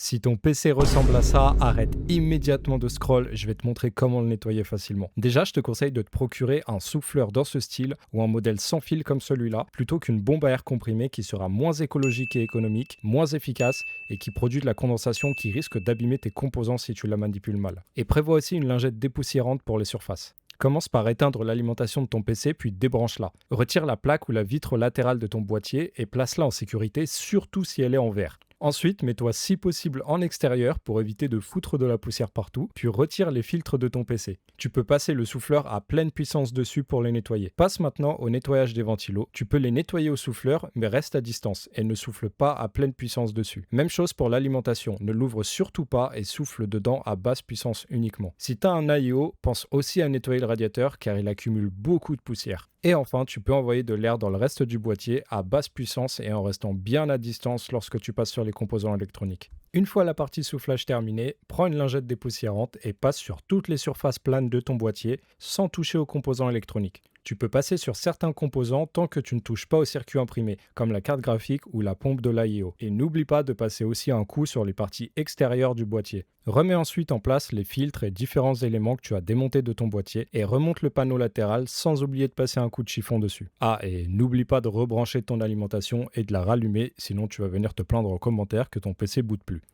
Si ton PC ressemble à ça, arrête immédiatement de scroll, je vais te montrer comment le nettoyer facilement. Déjà, je te conseille de te procurer un souffleur dans ce style ou un modèle sans fil comme celui-là, plutôt qu'une bombe à air comprimée qui sera moins écologique et économique, moins efficace et qui produit de la condensation qui risque d'abîmer tes composants si tu la manipules mal. Et prévois aussi une lingette dépoussiérante pour les surfaces. Commence par éteindre l'alimentation de ton PC puis débranche-la. Retire la plaque ou la vitre latérale de ton boîtier et place-la en sécurité, surtout si elle est en verre. Ensuite, mets-toi si possible en extérieur pour éviter de foutre de la poussière partout, puis retire les filtres de ton PC. Tu peux passer le souffleur à pleine puissance dessus pour les nettoyer. Passe maintenant au nettoyage des ventilos. Tu peux les nettoyer au souffleur, mais reste à distance et ne souffle pas à pleine puissance dessus. Même chose pour l'alimentation, ne l'ouvre surtout pas et souffle dedans à basse puissance uniquement. Si tu as un AIO, pense aussi à nettoyer le radiateur car il accumule beaucoup de poussière. Et enfin, tu peux envoyer de l'air dans le reste du boîtier à basse puissance et en restant bien à distance lorsque tu passes sur les composants électroniques. Une fois la partie soufflage terminée, prends une lingette dépoussiérante et passe sur toutes les surfaces planes de ton boîtier sans toucher aux composants électroniques. Tu peux passer sur certains composants tant que tu ne touches pas au circuit imprimé, comme la carte graphique ou la pompe de l'AIO. Et n'oublie pas de passer aussi un coup sur les parties extérieures du boîtier. Remets ensuite en place les filtres et différents éléments que tu as démontés de ton boîtier et remonte le panneau latéral sans oublier de passer un coup de chiffon dessus. Ah, et n'oublie pas de rebrancher ton alimentation et de la rallumer, sinon tu vas venir te plaindre en commentaire que ton PC boote plus.